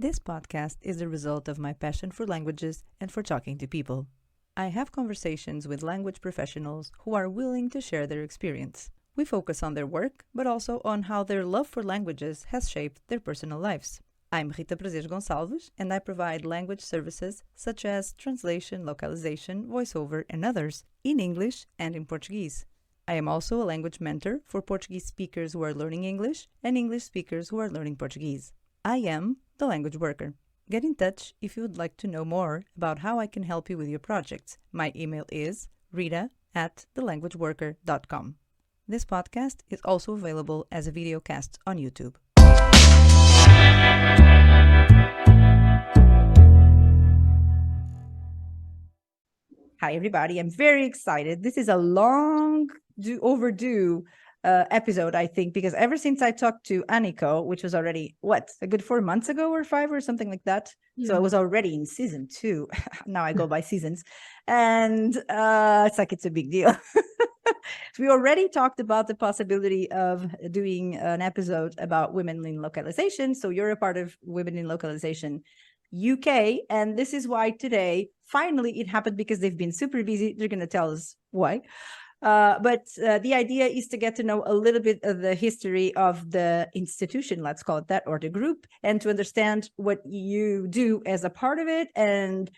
This podcast is the result of my passion for languages and for talking to people. I have conversations with language professionals who are willing to share their experience. We focus on their work, but also on how their love for languages has shaped their personal lives. I'm Rita Prazeres Gonçalves, and I provide language services such as translation, localization, voiceover, and others in English and in Portuguese. I am also a language mentor for Portuguese speakers who are learning English and English speakers who are learning Portuguese. I am the language worker. Get in touch if you would like to know more about how I can help you with your projects. My email is rita@thelanguageworker.com. This podcast is also available as a videocast on YouTube. Hi, everybody. I'm very excited. This is a overdue episode, I think, because ever since I talked to Aniko, which was already, a good 4 months ago or 5 or something like that. Yeah. So I was already in season 2. Now I go by seasons. And it's like it's a big deal. We already talked about the possibility of doing an episode about women in localization. So you're a part of Women in Localization UK, and this is why today finally it happened, because they've been super busy. They're going to tell us why. But the idea is to get to know a little bit of the history of the institution, let's call it that, or the group, and to understand what you do as a part of it and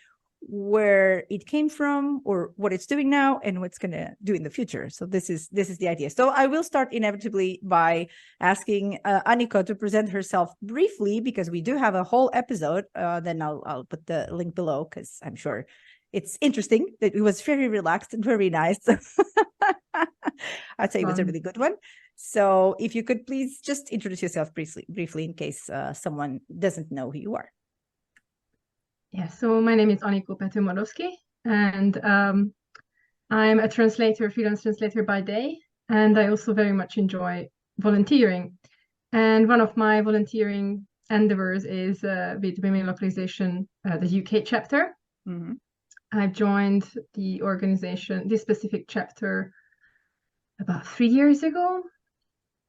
where it came from, or what it's doing now and what's going to do in the future. So this is the idea. So I will start inevitably by asking Aniko to present herself briefly, because we do have a whole episode. Then I'll put the link below, because I'm sure it's interesting. It was very relaxed and very nice. I'd say it was a really good one. So if you could please just introduce yourself briefly in case someone doesn't know who you are. Yeah, so my name is Aniko Petumorowski, and I'm a freelance translator by day, and I also very much enjoy volunteering. And one of my volunteering endeavors is with Women in Localization, the UK chapter. Mm-hmm. I've joined the organization, this specific chapter, about 3 years ago.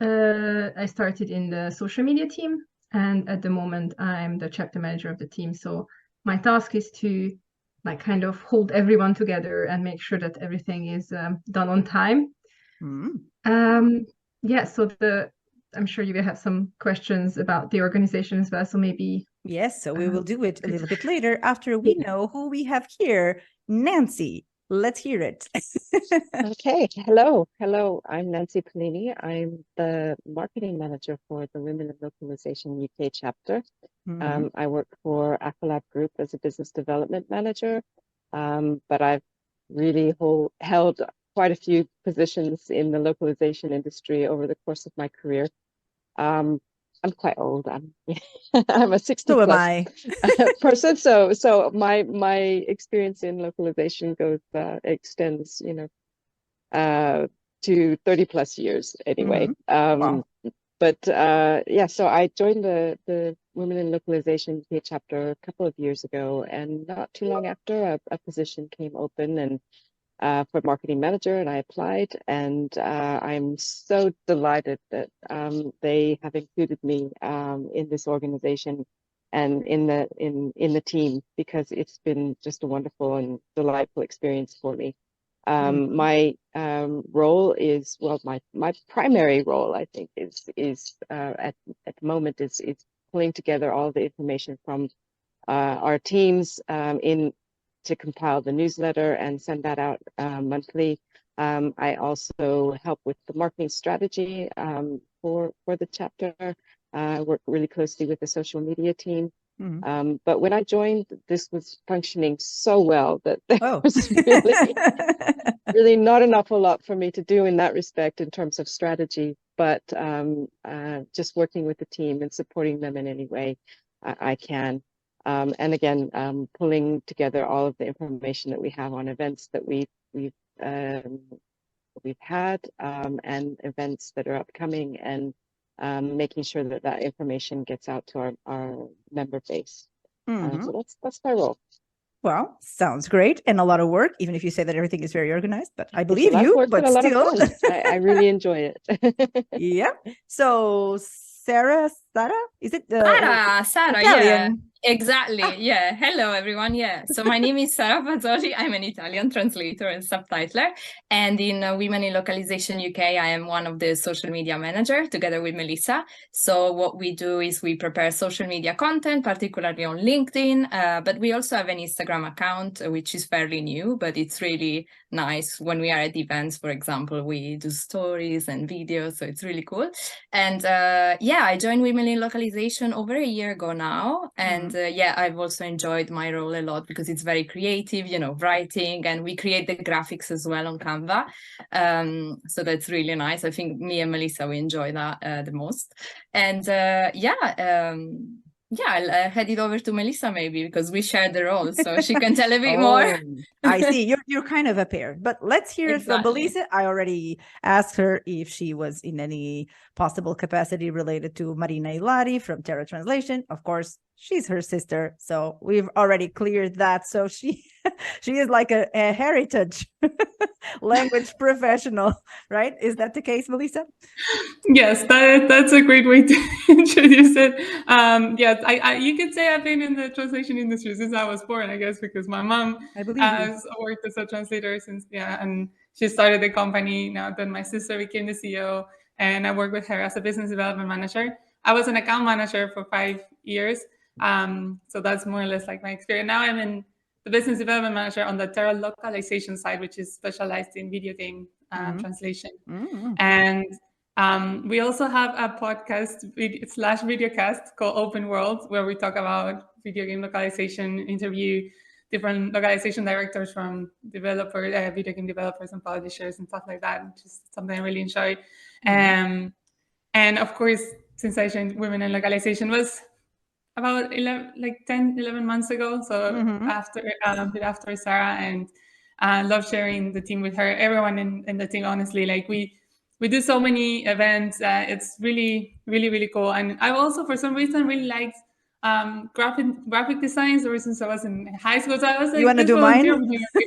I started in the social media team, and at the moment I'm the chapter manager of the team. So my task is to kind of hold everyone together and make sure that everything is done on time. Mm. So I'm sure you will have some questions about the organization as well. So maybe. Yes, so we will do it a little bit later after we know who we have here. Nancy, let's hear it. Okay, hello. I'm Nancy Pellini. I'm the marketing manager for the Women in Localization UK chapter. Mm-hmm. I work for Aqualab Group as a business development manager, but I've really held quite a few positions in the localization industry over the course of my career. I'm quite old. I'm a 60 plus person, so my experience in localization extends, to 30 plus years anyway. Mm-hmm. Wow. But so I joined the Women in Localization UK chapter a couple of years ago, and not too long after, a position came open and for marketing manager, and I applied, and I'm so delighted that they have included me in this organization and in the team, because it's been just a wonderful and delightful experience for me. My role is, my primary role, I think, is at the moment is pulling together all the information from our teams to compile the newsletter and send that out monthly. I also help with the marketing strategy for the chapter. I work really closely with the social media team. Mm-hmm. But when I joined, this was functioning so well that there was really not an awful lot for me to do in that respect in terms of strategy, but just working with the team and supporting them in any way I can. And again, pulling together all of the information that we have on events that we've had and events that are upcoming, and making sure that information gets out to our member base. Mm-hmm. So that's my role. Well, sounds great, and a lot of work, even if you say that everything is very organized, but I believe you, but still. I really enjoy it. Yeah. So Sarah? Is it Sarah, Italian? yeah. Exactly. Yeah. Hello, everyone. Yeah. So my name is Sara Fazzoli. I'm an Italian translator and subtitler. And in Women in Localization UK, I am one of the social media manager together with Melissa. So what we do is we prepare social media content, particularly on LinkedIn. But we also have an Instagram account, which is fairly new, but it's really nice. When we are at events, for example, we do stories and videos. So it's really cool. And yeah, I joined Women in Localization over a year ago now. And yeah, I've also enjoyed my role a lot because it's very creative, you know, writing, and we create the graphics as well on Canva. So that's really nice. I think me and Melissa, we enjoy that the most. And yeah, I'll hand it over to Melissa maybe because we share the role, so she can tell a bit more. I see. You're kind of a pair, but let's hear it from Melissa. I already asked her if she was in any possible capacity related to Marina Ilari from Terra Translation. Of course, she's her sister, so we've already cleared that. So she is like a heritage language professional, right? Is that the case, Melissa? Yes, that's a great way to introduce it. Yes, you could say I've been in the translation industry since I was born, I guess, because my mom has worked as a translator since, and she started the company. Now then my sister became the CEO, and I worked with her as a business development manager. I was an account manager for 5 years. So that's more or less like my experience. Now I'm in the business development manager on the Terra Localization side, which is specialized in video game translation. And we also have a podcast / videocast called Open World, where we talk about video game localization, interview different localization directors from video game developers and publishers and stuff like that, which is something I really enjoy. And of course, since I joined Women in Localization was about 10-11 months ago. So after Sarah, and love sharing the team with her. Everyone in the team, honestly, like we do so many events. It's really, really, really cool. And I also, for some reason, really liked graphic design. Ever since I was in high school, so I was like, you want to do mine?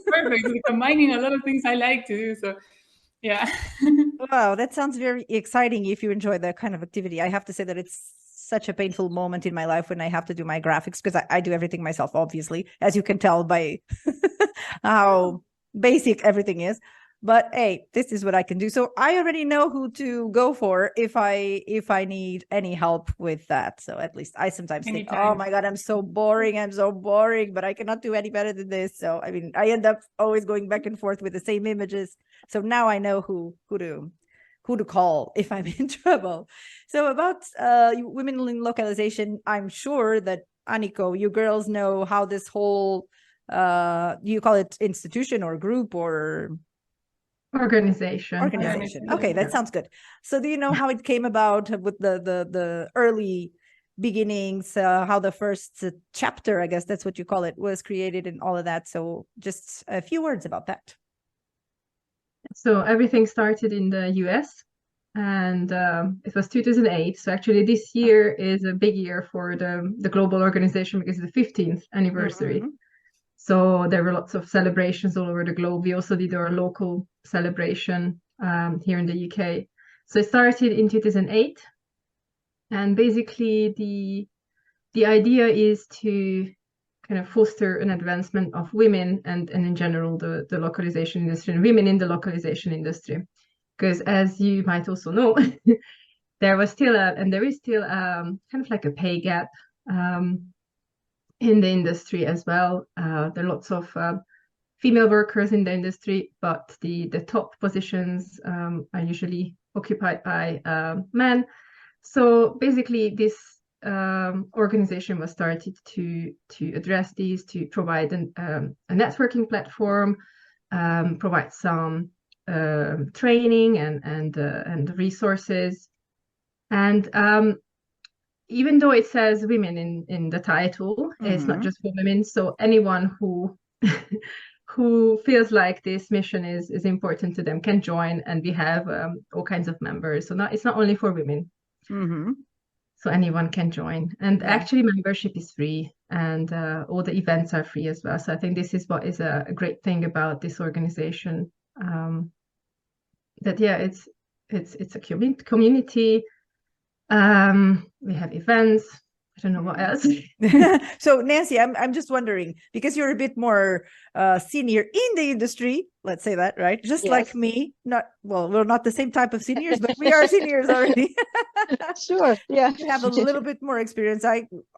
Perfect, like combining a lot of things I like to do. So yeah. Wow, that sounds very exciting if you enjoy that kind of activity. I have to say that it's such a painful moment in my life when I have to do my graphics, because I do everything myself, obviously, as you can tell by how basic everything is. But hey, this is what I can do. So I already know who to go for if I need any help with that. So at least I sometimes think, oh my God, I'm so boring, but I cannot do any better than this. So I mean, I end up always going back and forth with the same images. So now I know who to call if I'm in trouble. So about Women in Localization, I'm sure that Aniko, you girls know how this whole you call it institution or group or organization. Okay, that sounds good. So do you know how it came about with the early beginnings, how the first chapter, I guess that's what you call it, was created and all of that? So just a few words about that. So everything started in the US, and it was 2008. So actually this year is a big year for the global organization because it's the 15th anniversary. So there were lots of celebrations all over the globe. We also did our local celebration here in the UK. So it started in 2008. And basically the idea is to kind of foster an advancement of women and in general the localization industry and women in the localization industry. Because as you might also know, there is still kind of like a pay gap in the industry as well. There are lots of female workers in the industry, but the top positions are usually occupied by men. So basically this organization was started to address these, to provide a networking platform, provide some training and resources. And even though it says women in the title, it's not just for women. So anyone who who feels like this mission is important to them can join, and we have all kinds of members. So it's not only for women. So anyone can join, and actually membership is free, and all the events are free as well. So I think this is what is a great thing about this organization, that it's a community We have events. I don't know what else. So Nancy, I'm just wondering, because you're a bit more senior in the industry, let's say that, right? Just Yes. like me. Not well, we're not the same type of seniors, but we are seniors already. Sure, yeah. You have a little bit more experience.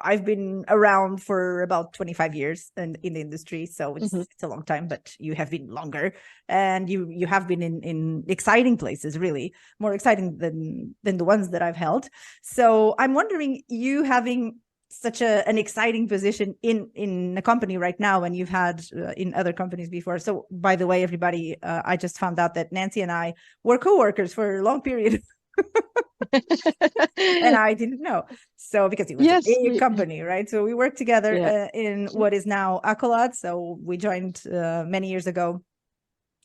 I've been around for about 25 years in the industry, so it's a long time, but you have been longer, and you have been in exciting places, really more exciting than the ones that I've held. So I'm wondering, you having such an exciting position in a company right now, and you've had in other companies before. So by the way, everybody, I just found out that Nancy and I were co-workers for a long period. And I didn't know. So because it was a big company, right? So we worked together in what is now Accolade. So we joined many years ago.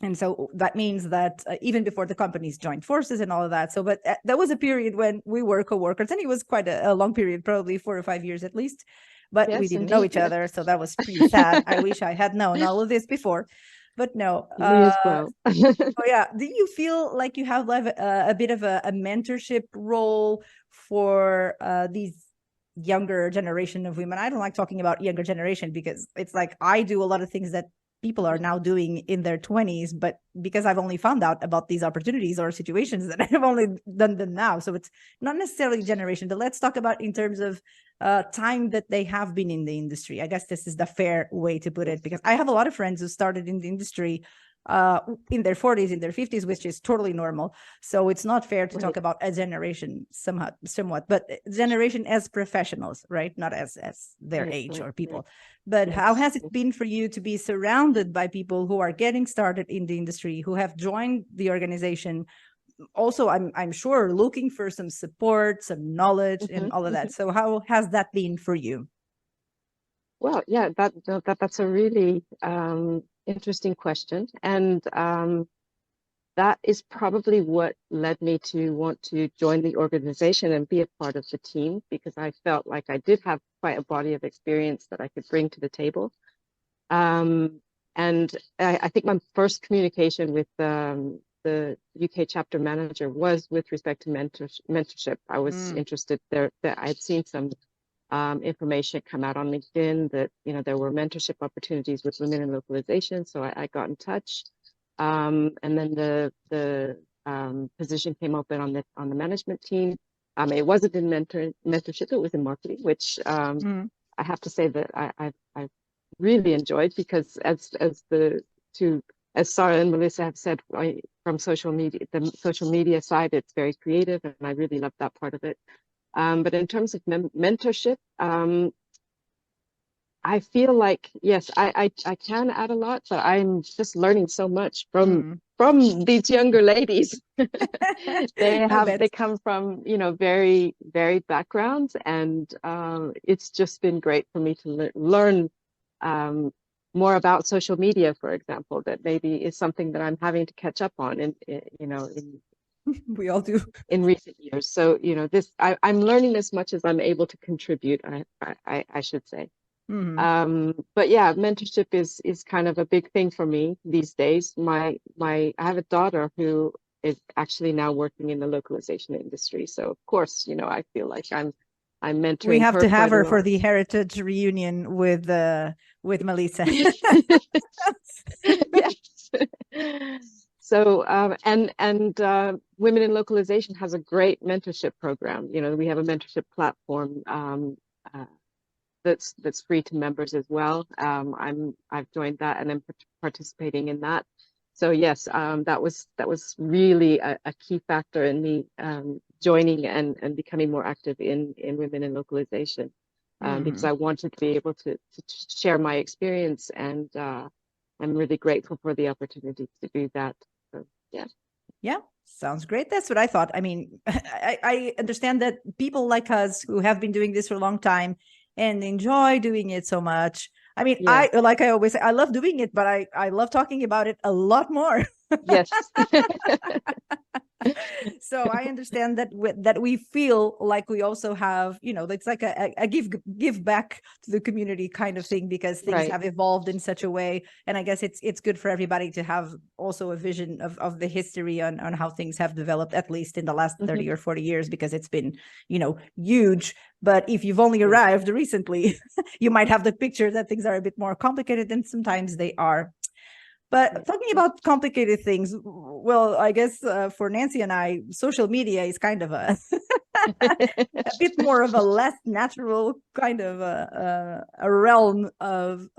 And so that means that even before the companies joined forces and all of that. So, but there was a period when we were co-workers, and it was quite a long period, probably 4 or 5 years at least. But we didn't know each other. So that was pretty sad. I wish I had known all of this before. But no. Me as well. Oh yeah. Do you feel like you have like a bit of a mentorship role for these younger generation of women? I don't like talking about younger generation because it's like I do a lot of things that people are now doing in their 20s, but because I've only found out about these opportunities or situations that I've only done them now. So it's not necessarily generation, but let's talk about in terms of time that they have been in the industry. I guess this is the fair way to put it, because I have a lot of friends who started in the industry in their 40s, in their 50s, which is totally normal. So it's not fair to talk about a generation somewhat, but generation as professionals, right? Not as their age or people. But how has it been for you to be surrounded by people who are getting started in the industry, who have joined the organization? Also, I'm sure looking for some support, some knowledge, and all of that. So how has that been for you? Well, yeah, that's a really interesting question, and that is probably what led me to want to join the organization and be a part of the team, because I felt like I did have quite a body of experience that I could bring to the table. And I think my first communication with the UK chapter manager was with respect to mentorship. I was interested there, that I'd seen some information come out on LinkedIn that, you know, there were mentorship opportunities with women in localization. So I got in touch. And then the position came open on the management team. It wasn't in mentorship, it was in marketing, which I have to say that I've really enjoyed, because as Sarah and Melissa have said, from social media, the social media side, it's very creative, and I really love that part of it. But in terms of mentorship, I feel like, yes, I can add a lot, but I'm just learning so much from these younger ladies. They come from, you know, very varied backgrounds, and it's just been great for me to learn more about social media, for example, that maybe is something that I'm having to catch up on, we all do in recent years. So, you know, I'm learning as much as I'm able to contribute, I should say. But yeah, mentorship is kind of a big thing for me these days. I have a daughter who is actually now working in the localization industry. So of course, you know, I feel like I'm mentoring. We have to have her for the heritage reunion with Melissa. Yes. So and Women in Localization has a great mentorship program. You know, we have a mentorship platform that's free to members as well. I've joined that, and I'm participating in that. So yes, that was really a key factor in me joining and becoming more active in Women in Localization, because I wanted to be able to share my experience, and I'm really grateful for the opportunity to do that. So yeah. Yeah, sounds great. That's what I thought. I mean, I understand that people like us who have been doing this for a long time and enjoy doing it so much. I mean, I always say, I love doing it, but I love talking about it a lot more. Yes. So I understand that that we feel like we also have, it's like a give back to the community kind of thing, because things have evolved in such a way. And I guess it's good for everybody to have also a vision of the history on how things have developed, at least in the last 30 or 40 years, because it's been, huge. But if you've only arrived recently, you might have the picture that things are a bit more complicated than sometimes they are. But talking about complicated things, well, I guess for Nancy and I, social media is kind of a bit more of a less natural kind of a realm of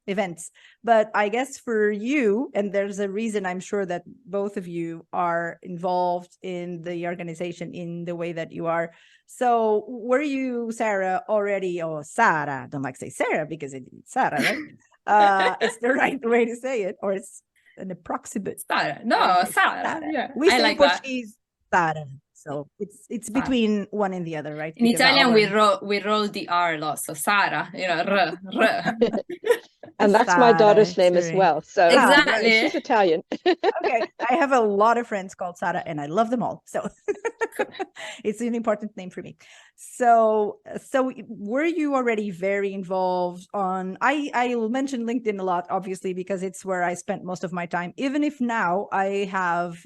events. But I guess for you, and there's a reason I'm sure that both of you are involved in the organization in the way that you are. So were you, Sarah, already, or Sarah, I don't like to say Sarah because it's Sarah, right? It's the right way to say it, or it's an approximate. Sarah. No, Sarah. Yeah. We say like Portuguese Sarah, so it's between one and the other, right? In Italian, we roll the R a lot, so Sarah, r. And that's my daughter's name as well. So exactly, she's Italian. Okay, I have a lot of friends called Sarah, and I love them all. So it's an important name for me. So were you already very involved on? I will mention LinkedIn a lot, obviously, because it's where I spent most of my time. Even if now I have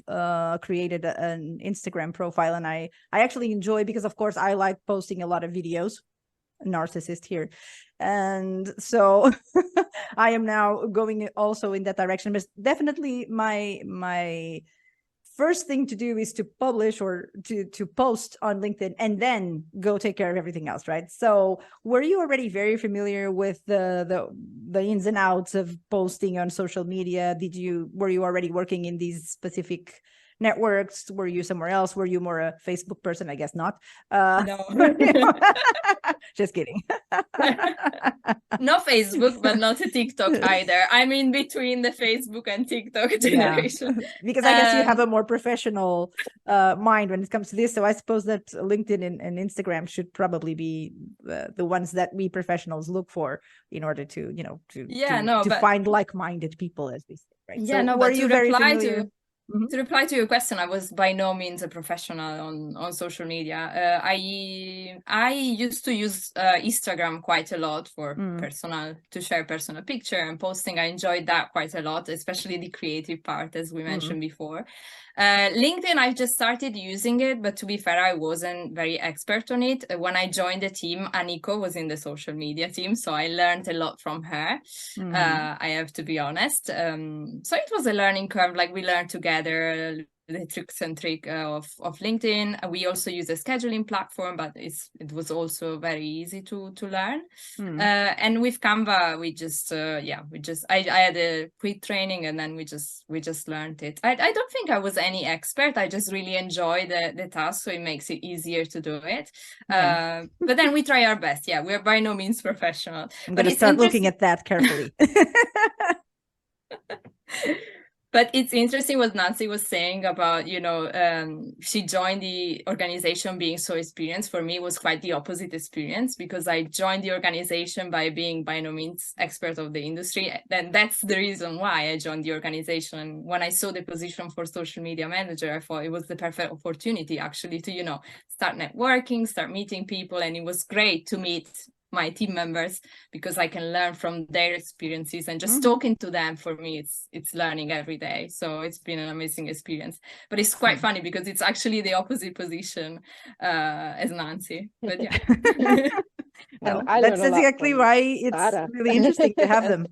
created an Instagram profile, and I actually enjoy, because of course I like posting a lot of videos. Narcissist here, and so I am now going also in that direction. But definitely my first thing to do is to publish or to post on LinkedIn, and then go take care of everything else, right? So were you already very familiar with the ins and outs of posting on social media? Were you already working in these specific networks? Were you somewhere else? Were you more a Facebook person? I guess not. No. Just kidding. No Facebook, but not a TikTok either. I'm in between the Facebook and TikTok generation. Yeah. Because I guess you have a more professional mind when it comes to this. So I suppose that LinkedIn and Instagram should probably be the ones that we professionals look for in order to, find like-minded people, as we say, right? Yeah, so no, were but you very familiar? To reply to your question, I was by no means a professional on social media. I used to use Instagram quite a lot for to share personal picture and posting. I enjoyed that quite a lot, especially the creative part, as we mentioned before. LinkedIn, I've just started using it, but to be fair, I wasn't very expert on it. When I joined the team, Aniko was in the social media team, so I learned a lot from her. I have to be honest. So it was a learning curve, like we learned together the tricks and trick of LinkedIn. We also use a scheduling platform, but it was also very easy to learn. And with Canva, I had a quick training, and then we just learned it. I don't think I was any expert. I just really enjoy the task, so it makes it easier to do it. But then we try our best. Yeah, we're by no means professional. I'm going to start looking at that carefully. But it's interesting what Nancy was saying about, she joined the organization being so experienced. For me, it was quite the opposite experience, because I joined the organization by being by no means expert of the industry. Then that's the reason why I joined the organization. And when I saw the position for social media manager, I thought it was the perfect opportunity actually to, start networking, start meeting people. And it was great to meet my team members, because I can learn from their experiences, and just talking to them, for me, it's learning every day. So it's been an amazing experience. But it's quite funny because it's actually the opposite position as Nancy. But yeah. Well, that's exactly why it's really interesting to have them.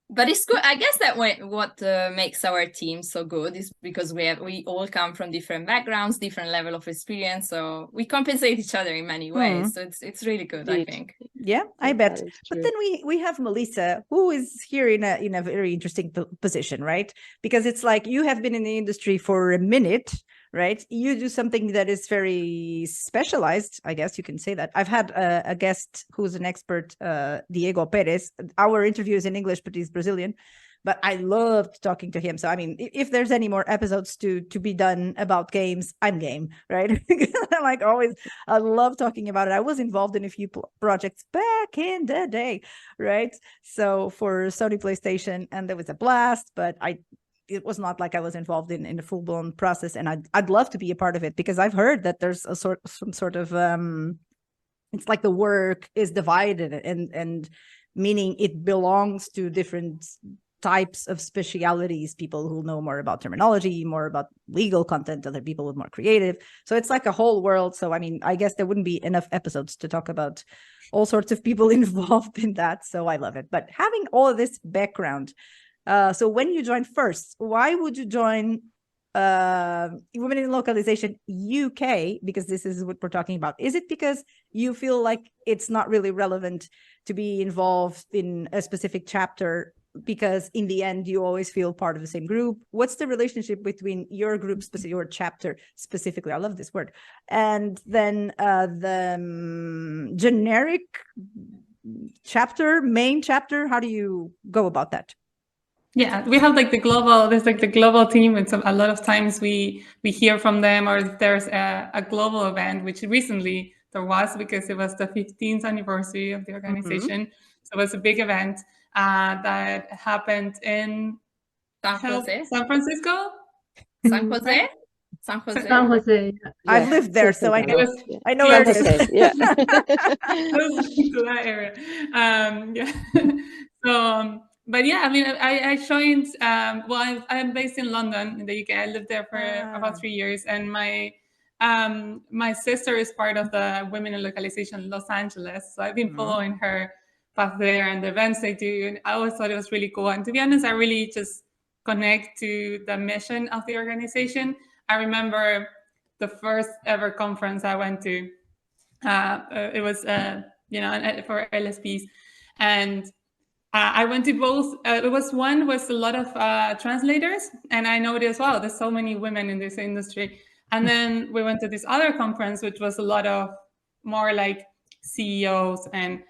But it's good. I guess that what makes our team so good is because we all come from different backgrounds, different level of experience, so we compensate each other in many ways. So it's really good, I think. Yeah, I bet. But then we have Melissa, who is here in a very interesting position, right? Because it's like you have been in the industry for a minute, right? You do something that is very specialized, I guess you can say that. I've had a guest who's an expert, Diego Perez. Our interview is in English, but he's Brazilian. But I loved talking to him. So, I mean, if there's any more episodes to be done about games, I'm game, right? Like always, I love talking about it. I was involved in a few projects back in the day, right? So for Sony PlayStation, and there was a blast, but I it was not like I was involved in a full-blown process, and I'd love to be a part of it, because I've heard that there's some sort of it's like the work is divided, and meaning it belongs to different types of specialities, people who know more about terminology, more about legal content, other people with more creative. So it's like a whole world. So I mean, I guess there wouldn't be enough episodes to talk about all sorts of people involved in that. So I love it. But having all of this background, so when you joined first, why would you join Women in Localization UK? Because this is what we're talking about. Is it because you feel like it's not really relevant to be involved in a specific chapter, because in the end you always feel part of the same group? What's the relationship between your group, your chapter specifically, I love this word, and then the generic chapter, main chapter? How do you go about that? Yeah, we have like the global, there's like the global team, and so a lot of times we hear from them, or if there's a global event, which recently there was, because it was the 15th anniversary of the organization. So it was a big event that happened in San Jose. San Francisco? San Jose? San Jose. San Jose. I've lived there, so I know. I know where it is. Yeah. To that area. Yeah. So, but yeah, I mean, I joined. Well, I'm based in London, in the UK. I lived there for about 3 years, and my sister is part of the Women in Localization Los Angeles. So I've been following her path there and the events they do, and I always thought it was really cool. And to be honest, I really just connect to the mission of the organization. I remember the first ever conference I went to. It was, for LSPs, and I went to both. It was one was a lot of translators, and I noticed, wow, there's so many women in this industry. And then we went to this other conference, which was a lot of more like CEOs, and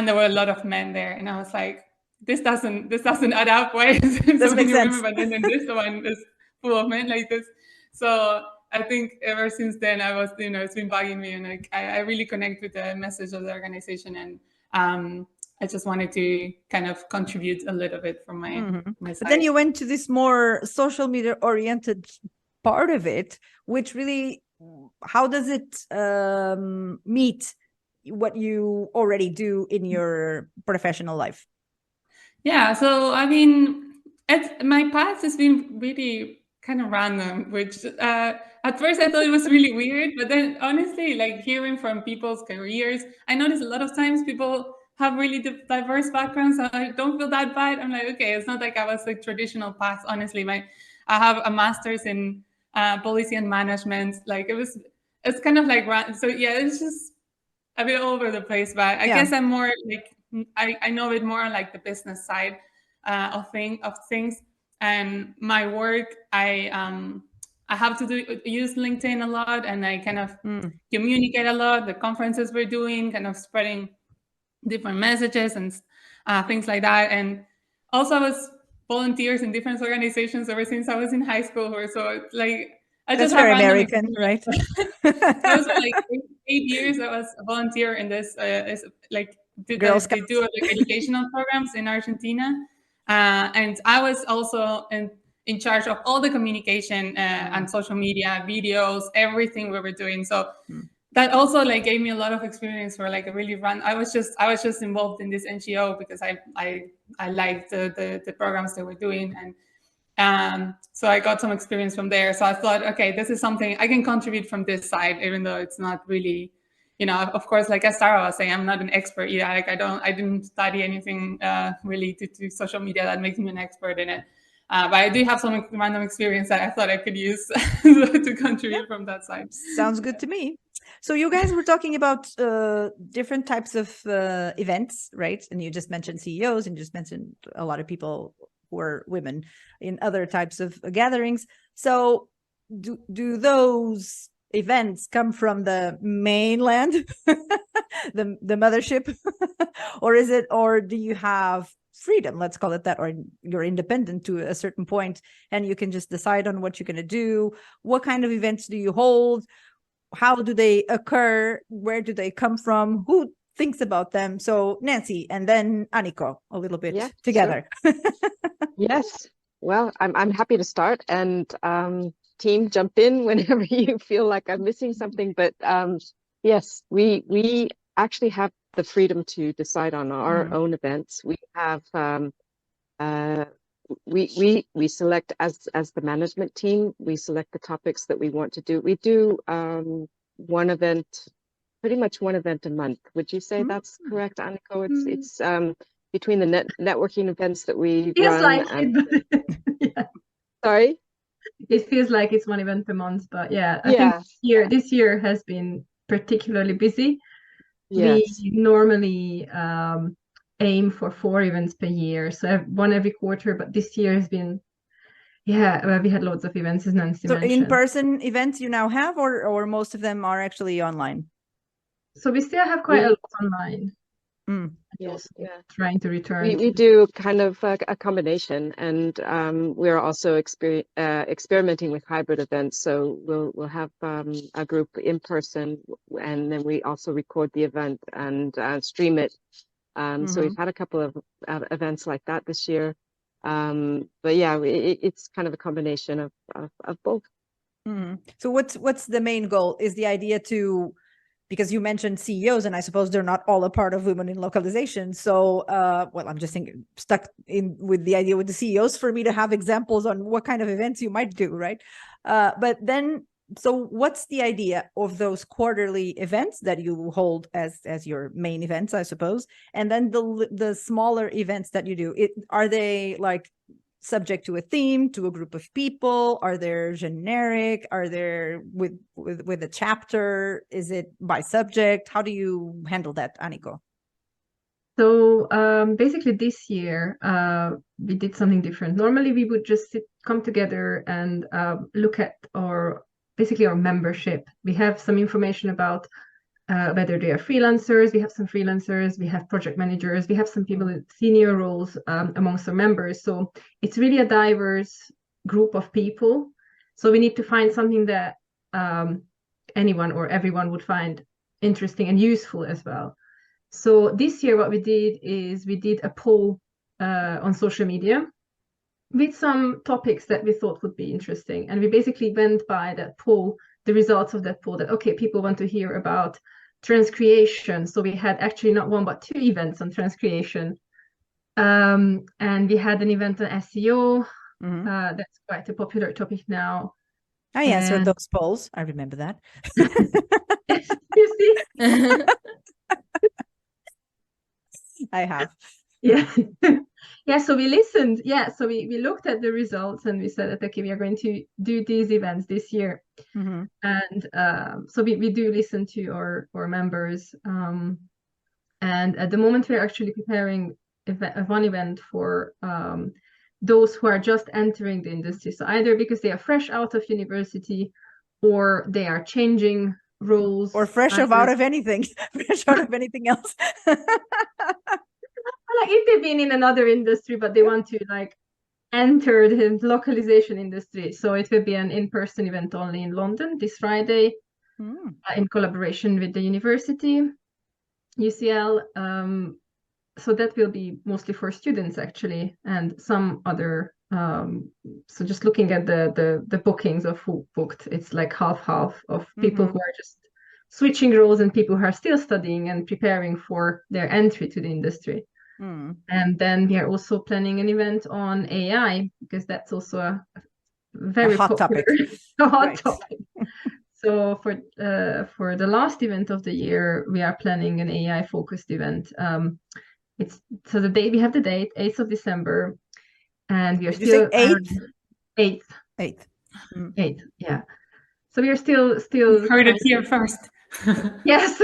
there were a lot of men there, and I was like, this doesn't add up. Why is there so many women, but then this one is full of men like this? So I think ever since then, I was, it's been bugging me, and like I really connect with the message of the organization, and I just wanted to kind of contribute a little bit from my side. But then you went to this more social media oriented part of it, which really, how does it meet what you already do in your professional life? Yeah, so I mean, my path has been really kind of random, which at first I thought it was really weird, but then honestly, like hearing from people's careers, I noticed a lot of times people have really diverse backgrounds. So I don't feel that bad. I'm like, okay, it's not like I was like traditional path. Honestly, I have a master's in policy and management. Like it's kind of like, so yeah, it's just a bit all over the place. But I guess I'm more like, I know it more on like the business side of things. And my work, I have to use LinkedIn a lot, and I kind of communicate a lot. The conferences we're doing, kind of spreading different messages and things like that. And also, I was volunteers in different organizations ever since I was in high school. So like, I just That's very American, right? I was like 8 years. I was a volunteer in this, they do like educational programs in Argentina, and I was also in charge of all the communication and social media, videos, everything we were doing. So that also like gave me a lot of experience for like a really run. I was just involved in this NGO because I liked the programs they were doing, and so I got some experience from there. So I thought, okay, this is something I can contribute from this side, even though it's not really, of course, like as Sarah was saying, I'm not an expert either. Like I didn't study anything really to social media that makes me an expert in it. But I do have some random experience that I thought I could use to contribute from that side. Sounds good to me. So you guys were talking about different types of events, right? And you just mentioned CEOs, and you just mentioned a lot of people who are women in other types of gatherings. So do those events come from the mainland, the mothership, or do you have freedom, let's call it that, or you're independent to a certain point and you can just decide on what you're going to do? What kind of events do you hold? How do they occur? Where do they come from? Who thinks about them? So Nancy and then Aniko, a little bit together. Sure. Yes. Well, I'm happy to start, and team, jump in whenever you feel like I'm missing something. But yes, we actually have the freedom to decide on our own events. We have we select as the management team. We select the topics that we want to do. We do one event, pretty much one event a month. Would you say that's correct, Anniko? It's between the networking events that we feels run like and it, but yeah. Sorry? It feels like it's one event per month, but yeah, I Yeah. think this year has been particularly busy. Yes. We normally aim for 4 events per year, so one every quarter, but this year has been, yeah, we had loads of events, as Nancy mentioned. In-person events you now have, or most of them are actually online? So we still have quite a lot online. Yes, yeah. Trying to return. We do kind of a combination, and we're also experimenting with hybrid events. So we'll have a group in person, and then we also record the event and stream it. So we've had a couple of events like that this year. But yeah, it's kind of a combination of both. So what's the main goal? Is the idea to, because you mentioned CEOs, and I suppose they're not all a part of Women in Localization. So, well, I'm just stuck in with the idea with the CEOs for me to have examples on what kind of events you might do, right? But then, so what's the idea of those quarterly events that you hold as your main events, I suppose? And then the smaller events that you do, are they like subject to a theme, to a group of people? Are they generic? Are there with a chapter? Is it by subject? How do you handle that, Anniko? So basically this year we did something different. Normally we would just come together and look at our membership. We have some information about whether they are freelancers. We have some freelancers, we have project managers, we have some people in senior roles amongst our members. So it's really a diverse group of people. So we need to find something that anyone or everyone would find interesting and useful as well. So this year what we did is we did a poll on social media with some topics that we thought would be interesting. And we basically went by that poll, the results of that poll, that, okay, people want to hear about transcreation. So we had actually not 1 but 2 events on transcreation. And we had an event on SEO. That's quite a popular topic now. I answered those polls. I remember that. You see? I have. Yeah. Yeah, so we listened. Yeah, so we looked at the results and we said that, okay, we are going to do these events this year. And so we do listen to our members. And at the moment we're actually preparing one event for those who are just entering the industry. So either because they are fresh out of university, or they are changing roles, or fresh out of anything, fresh out of anything else. Like if they've been in another industry but they want to like enter the localization industry. So it will be an in-person event only in London this Friday, in collaboration with the university, UCL. So that will be mostly for students actually, and some other. So just looking at the bookings of who booked, it's like half of people who are just switching roles and people who are still studying and preparing for their entry to the industry. And then we are also planning an event on AI, because that's also a very hot popular, topic. a hot topic. So for the last event of the year, we are planning an AI focused event. So the date, we have the date, 8th of December, and we are still 8th. 8th, yeah. So we are still heard it here first. Yes.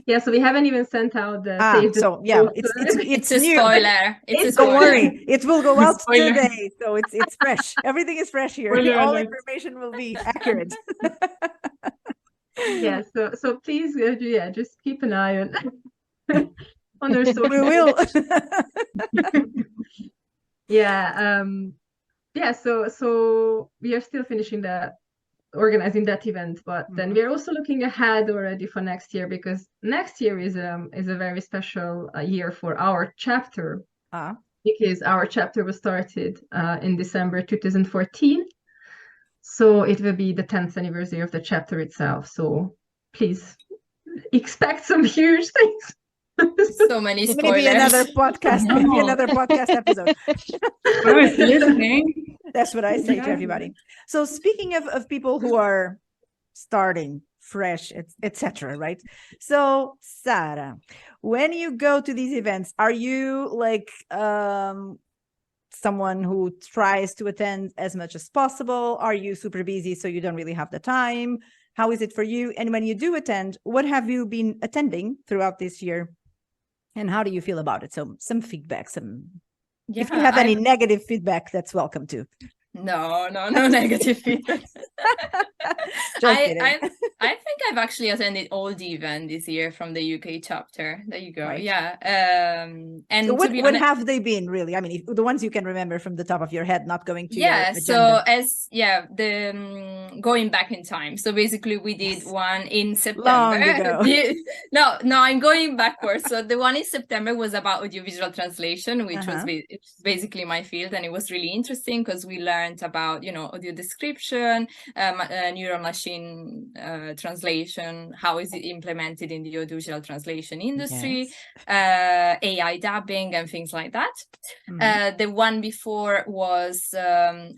Yeah, so we haven't even sent out the save the so yeah, it's a new. spoiler. It's a spoiler. Don't worry, it will go out today, so it's fresh. Everything is fresh here. All information will be accurate. Yeah, so please, yeah, just keep an eye on our social. We will. Yeah, yeah. So we are still finishing organizing that event, but then we are also looking ahead already for next year, because next year is a very special year for our chapter. because our chapter was started in December 2014. So it will be the 10th anniversary of the chapter itself. So please expect some huge things. So many spoilers. Maybe another podcast, maybe another podcast episode. I was listening. That's what I say to everybody. So speaking of people who are starting fresh, etc., right? So Sara, when you go to these events, are you like someone who tries to attend as much as possible? Are you super busy so you don't really have the time? How is it for you? And when you do attend, what have you been attending throughout this year? And how do you feel about it? So some feedback, if you have any negative feedback, that's welcome too. No negative feedback. I think I've actually attended all the events this year from the UK chapter. There you go. Right. Yeah. And so what have they been really? I mean, the ones you can remember from the top of your head, not going to your agenda. So going back in time. So basically we did one in September. Long ago. No, I'm going backwards. So the one in September was about audiovisual translation, which was basically my field, and it was really interesting because we learned about audio description, neural machine translation, how is it implemented in the audiovisual translation industry, AI dubbing and things like that. The one before was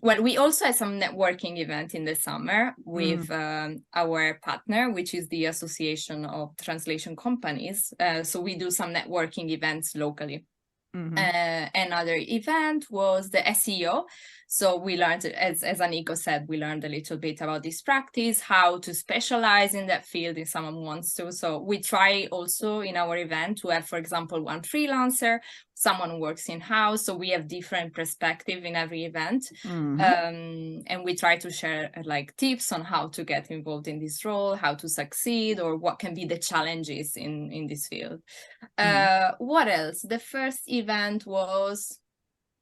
we also had some networking event in the summer with our partner, which is the Association of Translation Companies. So we do some networking events locally. Another event was the SEO. So we learned, as Aniko said, we learned a little bit about this practice, how to specialize in that field if someone wants to. So we try also in our event to have, for example, one freelancer, someone who works in-house. So we have different perspective in every event. And we try to share like tips on how to get involved in this role, how to succeed, or what can be the challenges in this field. What else? The first event was...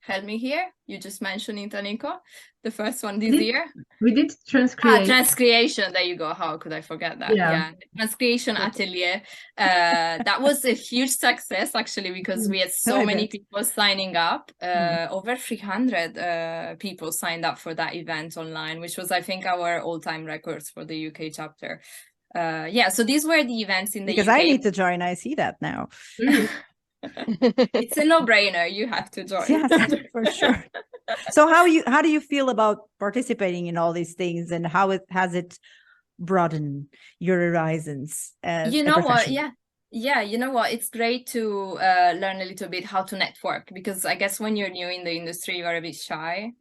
Help me here. You just mentioned it, Aniko. The first one this year. We did transcreation. Transcreation. There you go. How could I forget that? Yeah. Transcreation atelier. That was a huge success actually, because we had so many people signing up. Over 300 people signed up for that event online, which was, I think, our all-time records for the UK chapter. So these were the events in the UK. Because I need to join. I see that now. It's a no-brainer. You have to join. Yes, for sure. So how do you feel about participating in all these things, and how has it broadened your horizons as you know what? Yeah, you know what? It's great to learn a little bit how to network, because I guess when you're new in the industry, you are a bit shy.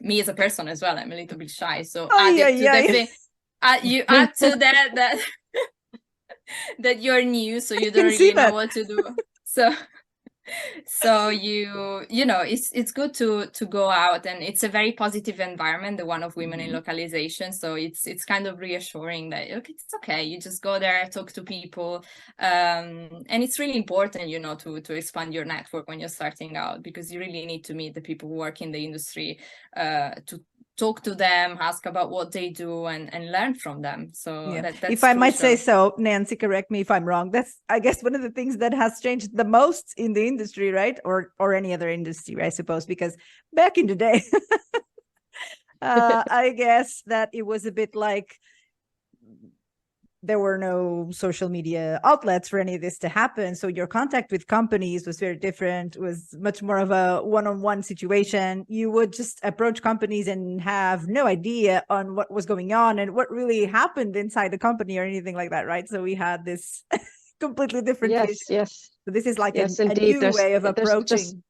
Me as a person as well, I'm a little bit shy. So you add to that that you're new, so you don't really know what to do. So it's good to go out, and it's a very positive environment, the one of women in localization. So it's kind of reassuring that it's okay, you just go there, talk to people, and it's really important to expand your network when you're starting out, because you really need to meet the people who work in the industry, to talk to them, ask about what they do, and learn from them. So that's if I might say so, Nancy, correct me if I'm wrong. That's, I guess, one of the things that has changed the most in the industry, right? Or any other industry, I suppose, because back in the day, I guess that it was a bit like there were no social media outlets for any of this to happen. So your contact with companies was very different. It was much more of a one-on-one situation. You would just approach companies and have no idea on what was going on and what really happened inside the company or anything like that, right? So we had this completely different Yes. So this is like a new way of approaching.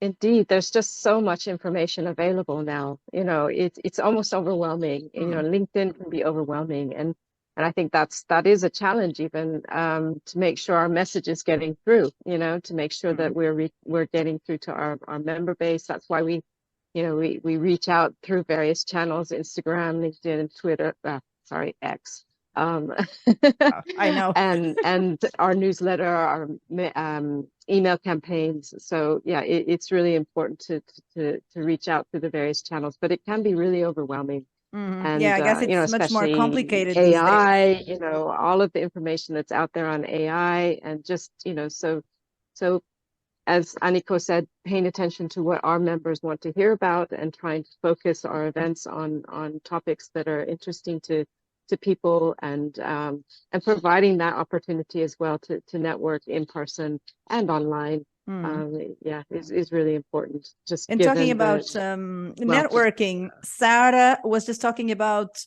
Indeed, there's just so much information available now. It's almost overwhelming. LinkedIn can be overwhelming, and I think that is a challenge, even to make sure our message is getting through. To make sure that we're getting through to our member base. That's why we reach out through various channels: Instagram, LinkedIn, Twitter. X. I know. and our newsletter, our email campaigns. So it's really important to reach out through the various channels, but it can be really overwhelming. And I guess it's much more complicated. AI, these days. All of the information that's out there on AI, and just so as Aniko said, paying attention to what our members want to hear about and trying to focus our events on topics that are interesting to people, and providing that opportunity as well to network in person and online. Is really important. Just and given talking about networking, Sarah was just talking about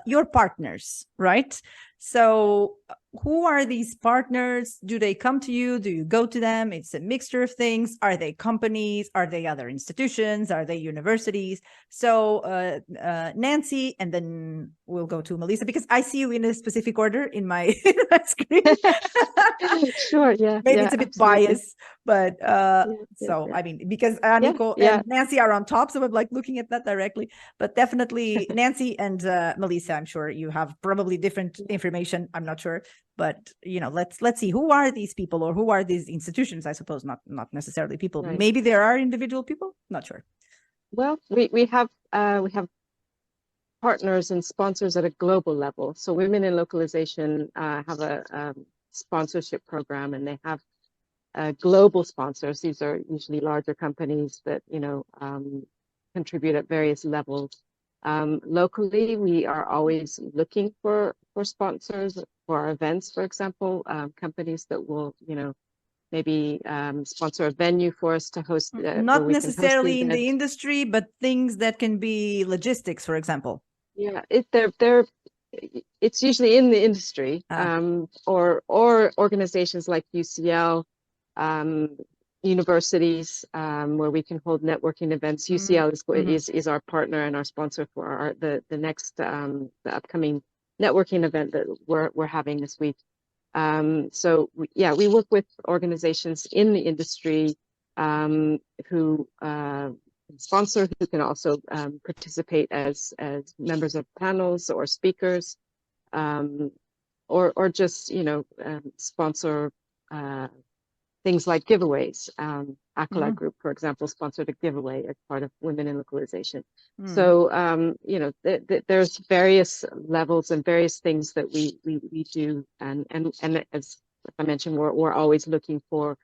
your partners, right? So who are these partners? Do they come to you? Do you go to them? It's a mixture of things. Are they companies? Are they other institutions? Are they universities? So Nancy, and then we'll go to Melissa, because I see you in a specific order in my, screen. Sure, yeah. Maybe it's a bit absolutely. biased, but I mean, because Aniko and Nancy are on top, so I'm like looking at that directly. But definitely Nancy and Melissa, I'm sure you have probably different information. I'm not sure, but let's see, who are these people, or who are these institutions? I suppose not necessarily people. Right. Maybe there are individual people. Not sure. Well, we have partners and sponsors at a global level. So Women in Localization have a sponsorship program, and they have global sponsors. These are usually larger companies that contribute at various levels. Locally, we are always looking for sponsors for our events, for example, companies that will maybe sponsor a venue for us to host. Not necessarily in the industry, but things that can be logistics, for example. Yeah, it's usually in the industry, or organizations like UCL, universities, where we can hold networking events. UCL is our partner and our sponsor for the next the upcoming networking event that we're having this week. So we work with organizations in the industry who sponsor, who can also participate as members of panels or speakers, or just sponsor things like giveaways. Acolyte Group, for example, sponsored a giveaway as part of Women in Localization. So there's various levels and various things that we do, and as I mentioned, we're always looking for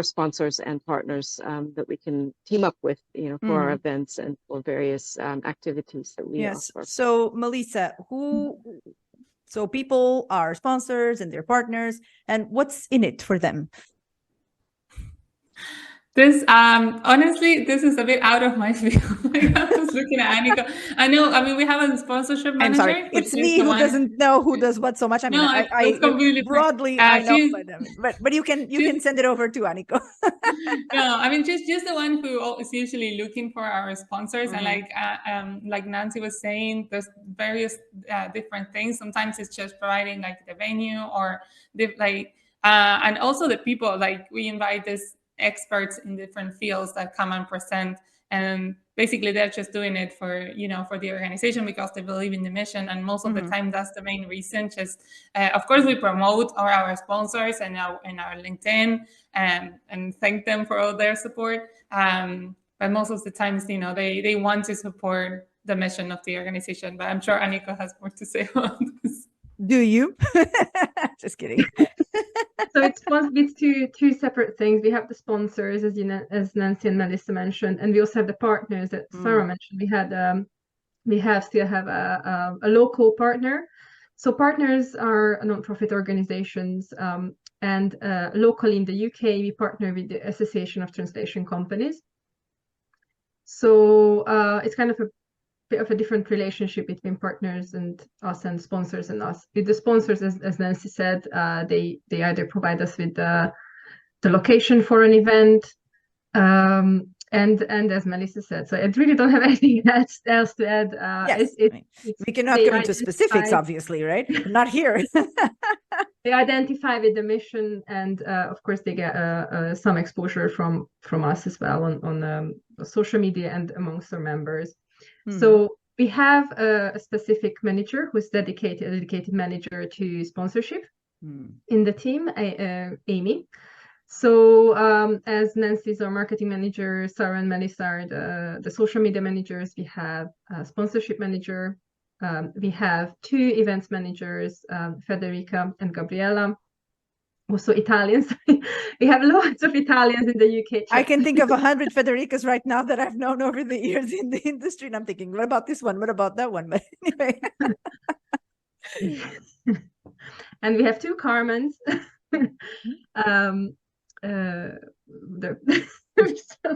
sponsors and partners that we can team up with, for our events and for various activities that we offer. So Melissa, so people are sponsors and they're partners, and what's in it for them? This honestly, this is a bit out of my field. I was looking at Aniko. I mean, we have a sponsorship manager. I'm sorry, it's me who doesn't know who does what so much. I mean, I completely broadly I know, but you can send it over to Aniko. No, I mean, just the one who is usually looking for our sponsors, and like Nancy was saying, there's various different things. Sometimes it's just providing like the venue, or and also the people. Like we invite this experts in different fields that come and present, and basically they're just doing it for the organization because they believe in the mission, and most of the time that's the main reason. Just of course we promote our sponsors and our LinkedIn and thank them for all their support, but most of the times they want to support the mission of the organization. But I'm sure Aniko has more to say about this. Do you? Just kidding. So it's two separate things. We have the sponsors, as Nancy and Melissa mentioned, and we also have the partners that Sarah mentioned. We still have a local partner. So partners are non-profit organizations, and locally in the UK, we partner with the Association of Translation Companies. So it's kind of a bit of a different relationship between partners and us, and sponsors and us. With the sponsors, as Nancy said, they either provide us with the location for an event, and as Melissa said, so I really don't have anything else to add. Yes, we cannot go into specifics, obviously, right? Not here. They identify with the mission, and of course they get some exposure from us as well on social media and amongst our members. So we have a specific manager who's a dedicated manager to sponsorship in the team, Amy. So as Nancy is our marketing manager, Sarah and Melissa are the social media managers. We have a sponsorship manager. We have two events managers, Federica and Gabriela. also Italians. We have lots of Italians in the UK. I can think of 100 Federicas right now that I've known over the years in the industry, and I'm thinking, what about this one? What about that one? But anyway. And we have 2 Carmens.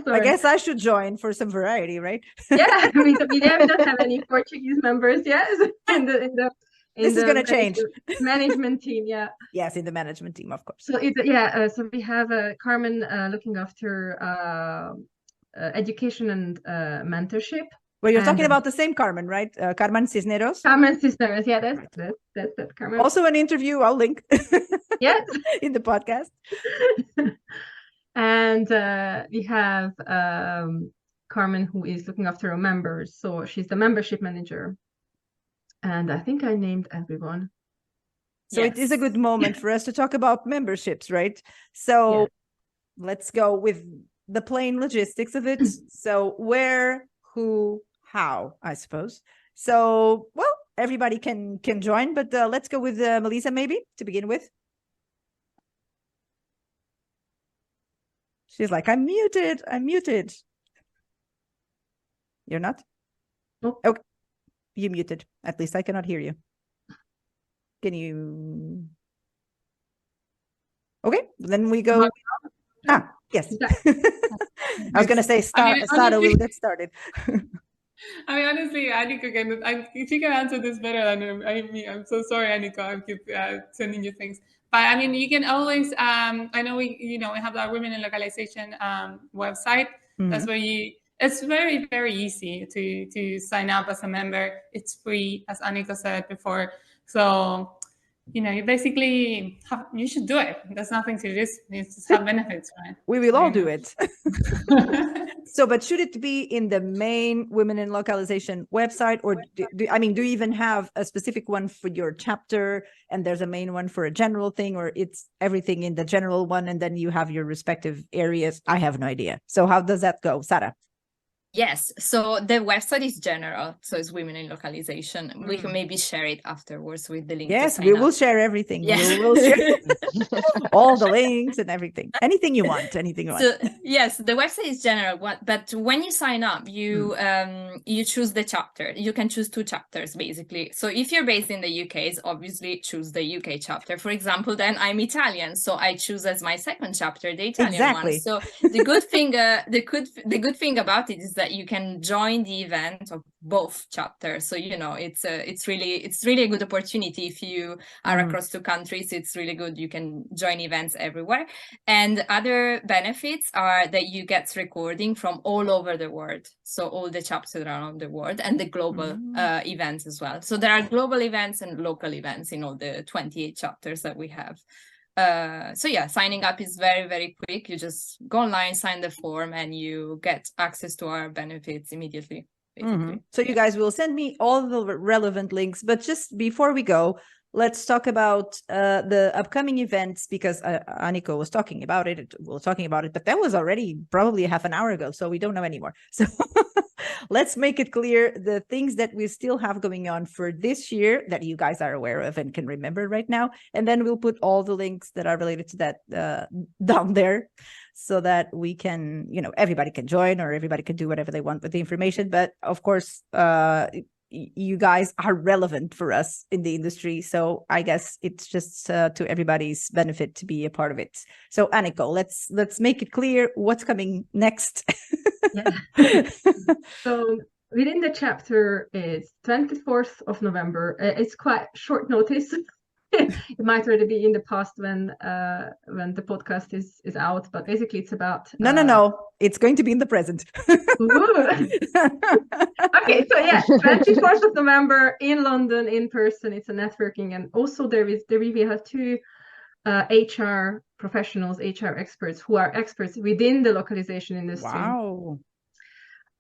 I guess I should join for some variety, right? Yeah, we don't have any Portuguese members yet This is going to change. Management team, yeah. Yes, in the management team, of course. So so we have Carmen looking after education and mentorship. Well, you're talking about the same Carmen, right? Carmen Cisneros. Carmen Cisneros, yeah, that's Carmen. Also an interview, I'll link. Yes, in the podcast. And we have Carmen, who is looking after our members. So she's the membership manager. And I think I named everyone. So yes. It is a good moment for us to talk about memberships, right? So let's go with the plain logistics of it. So where, who, how, I suppose. So, well, everybody can join, but let's go with Melissa maybe to begin with. She's like, I'm muted. You're not? Nope. Okay. You muted. At least I cannot hear you. Can you? Okay, then we go. Yes. I was going to say, Sara will get started. I mean, honestly, Annika, she can answer this better than me. I'm so sorry, Annika. I keep sending you things. But I mean, you can always, I know we have our Women in Localization website. Mm-hmm. That's where it's very, very easy to sign up as a member. It's free, as Annika said before. So, you basically you should do it. There's nothing to this. You just have benefits, right? We will all do it. So, but should it be in the main Women in Localization website, or do you even have a specific one for your chapter and there's a main one for a general thing, or it's everything in the general one and then you have your respective areas? I have no idea. So how does that go, Sara? Yes, so the website is general, so it's Women in Localization. We can maybe share it afterwards with the link. Yes, we will share everything. Yes. We'll share all the links and everything. Anything you want. So, yes, the website is general, but when you sign up, you choose the chapter. You can choose 2 chapters, basically. So if you're based in the UK, obviously choose the UK chapter. For example, then I'm Italian, so I choose as my second chapter the Italian one. So the good thing, the good thing about it is that you can join the event of both chapters. So it's really a good opportunity if you are across 2 countries. It's really good. You can join events everywhere. And other benefits are that you get recording from all over the world. So all the chapters around the world and the global events as well. So there are global events and local events in all the 28 chapters that we have. So yeah, signing up is very, very quick. You just go online, sign the form, and you get access to our benefits immediately. So you guys will send me all the relevant links, but just before we go, let's talk about the upcoming events, because Aniko was talking about it. But that was already probably half an hour ago, so we don't know anymore. So let's make it clear the things that we still have going on for this year that you guys are aware of and can remember right now. And then we'll put all the links that are related to that down there, so that we can, everybody can join, or everybody can do whatever they want with the information. But of course, you guys are relevant for us in the industry. So I guess it's just to everybody's benefit to be a part of it. So Aniko, let's make it clear what's coming next. So within the chapter is 24th of November. It's quite short notice. It might already be in the past when the podcast is out, but basically it's about no, it's going to be in the present. Okay, so yeah, 24th of November in London, in person. It's a networking, and also we have 2 HR professionals, HR experts who are experts within the localization industry. Wow.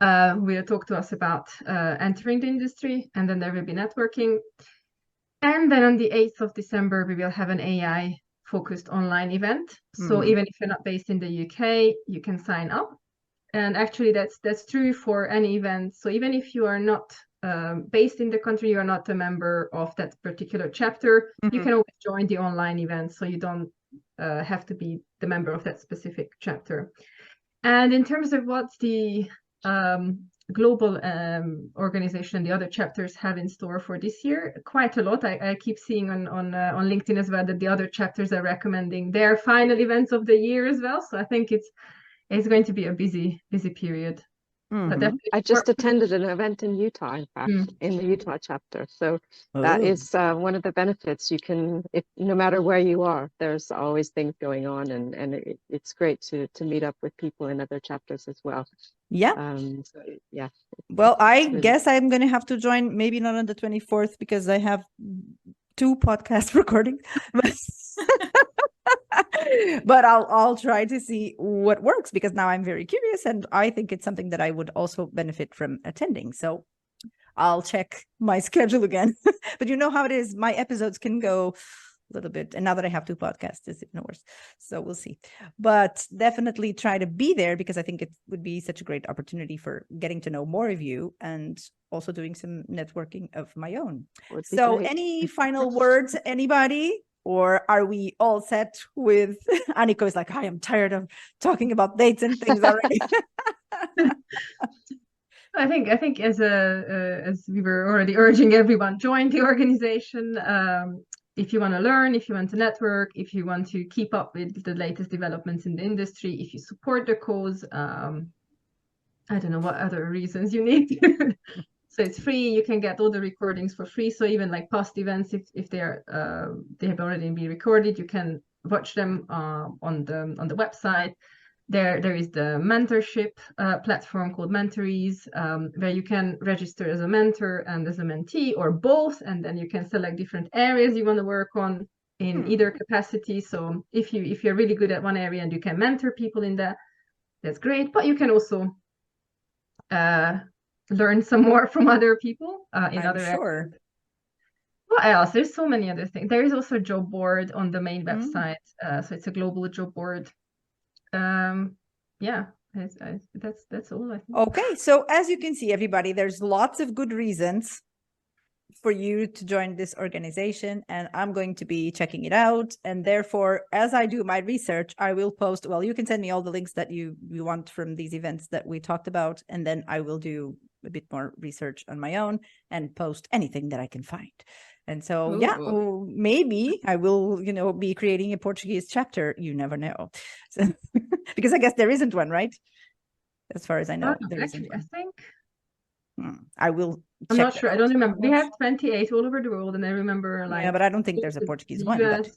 Who will talk to us about entering the industry, and then there will be networking. And then on the 8th of December, we will have an AI-focused online event. So even if you're not based in the UK, you can sign up. And actually, that's true for any event. So even if you are not based in the country, you are not a member of that particular chapter, you can always join the online event. So you don't have to be the member of that specific chapter. And in terms of what the global organization, the other chapters have in store for this year, quite a lot. I keep seeing on LinkedIn as well that the other chapters are recommending their final events of the year as well. So I think it's going to be a busy period. Mm-hmm. I just attended an event in Utah, in fact, in the Utah chapter. So that is one of the benefits. You can, no matter where you are, there's always things going on, and it's great to meet up with people in other chapters as well. Yeah. So, yeah. Well, I guess I'm going to have to join, maybe not on the 24th because I have 2 podcast recordings. But I'll try to see what works, because now I'm very curious and I think it's something that I would also benefit from attending. So I'll check my schedule again. But you know how it is. My episodes can go a little bit. And now that I have 2 podcasts, it's even worse. So we'll see. But definitely try to be there, because I think it would be such a great opportunity for getting to know more of you and also doing some networking of my own. So any final words, anybody? Or are we all set with Aniko is like, I am tired of talking about dates and things already. I think as we were already urging everyone, join the organization. If you want to learn, if you want to network, if you want to keep up with the latest developments in the industry, if you support the cause, I don't know what other reasons you need. So it's free. You can get all the recordings for free. So even like past events, if they have already been recorded, you can watch them on the website. There is the mentorship platform called Mentorees, where you can register as a mentor and as a mentee, or both, and then you can select different areas you want to work on in either capacity. So if you're really good at one area and you can mentor people in that, that's great. But you can also learn some more from other people in other areas. What else? There's so many other things. There is also a job board on the main website. So it's a global job board. Yeah, that's all I think. Okay, so as you can see, everybody, there's lots of good reasons for you to join this organization, and I'm going to be checking it out. And therefore, as I do my research, I will post, well, you can send me all the links that you want from these events that we talked about, and then I will do a bit more research on my own and post anything that I can find. And so, maybe I will, be creating a Portuguese chapter. You never know. So, because I guess there isn't one, right? As far as I know, there isn't one. I think. I will. I'm not sure. I don't remember. We have 28 all over the world, and I remember yeah, but I don't think there's a Portuguese one. But...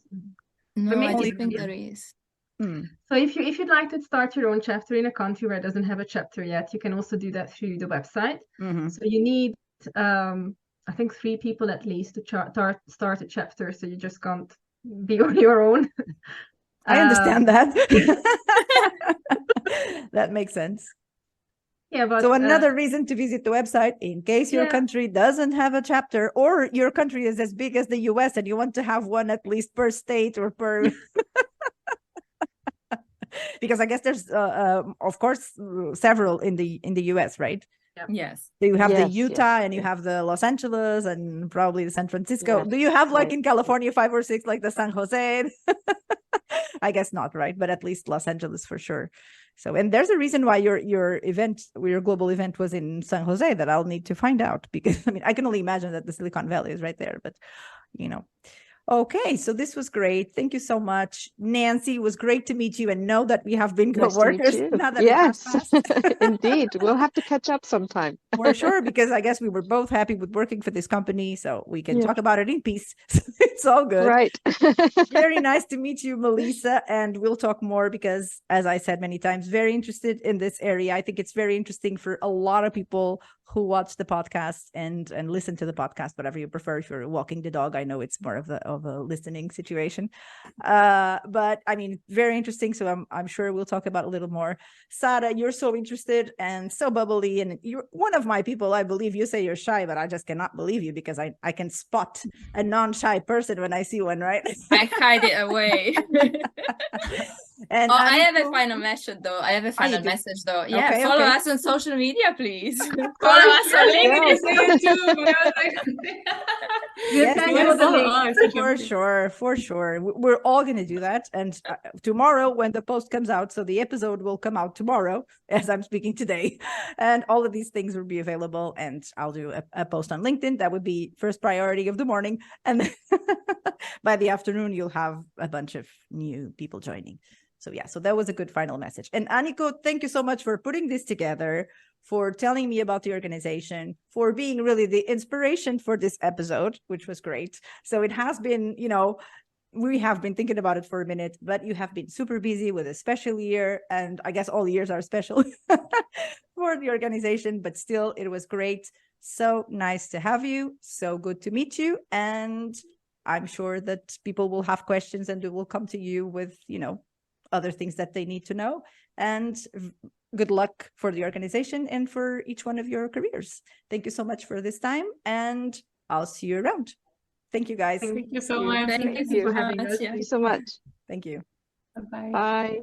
No, I don't think there is. So if you'd like to start your own chapter in a country where it doesn't have a chapter yet, you can also do that through the website. So you need, I think, 3 people at least to start a chapter. So you just can't be on your own. I understand that. That makes sense. Yeah, but so another reason to visit the website, in case your country doesn't have a chapter, or your country is as big as the US and you want to have one at least per state or per because I guess there's of course several in the US, right? Yes. So you have the Utah and you have the Los Angeles and probably the San Francisco. Do you have like in California 5 or 6 like the San Jose? I guess not, right? But at least Los Angeles for sure. So, and there's a reason why your global event was in San Jose that I'll need to find out, because I mean, I can only imagine that the Silicon Valley is right there, but Okay, so this was great. Thank you so much. Nancy, it was great to meet you and know that we have been co-workers. Yes, indeed. We'll have to catch up sometime. For sure, because I guess we were both happy with working for this company, so we can talk about it in peace. It's all good. Right. Very nice to meet you, Melissa, and we'll talk more because, as I said many times, very interested in this area. I think it's very interesting for a lot of people who watch the podcast and listen to the podcast, whatever you prefer. If you're walking the dog, I know it's more of a listening situation, but I mean, very interesting. So I'm sure we'll talk about a little more. Sara, you're so interested and so bubbly, and you're one of my people. I believe you say you're shy, but I just cannot believe you because I can spot a non-shy person when I see one, right? I hide it away. And I have a final message though. Yeah, okay, follow us on social media, please. Follow us on LinkedIn. Yes, For sure. We're all going to do that. And tomorrow, when the post comes out, so the episode will come out tomorrow as I'm speaking today. And all of these things will be available. And I'll do a post on LinkedIn. That would be first priority of the morning. And then by the afternoon, you'll have a bunch of new people joining. So yeah, so that was a good final message. And Aniko, thank you so much for putting this together, for telling me about the organization, for being really the inspiration for this episode, which was great. So it has been, we have been thinking about it for a minute, but you have been super busy with a special year. And I guess all years are special for the organization, but still it was great. So nice to have you. So good to meet you. And I'm sure that people will have questions and they will come to you with, other things that they need to know. And good luck for the organization and for each one of your careers. Thank you so much for this time, and I'll see you around. Thank you, guys. Thank you so much. Thank you for having us. Thank you so much. Thank you. Bye-bye. Bye.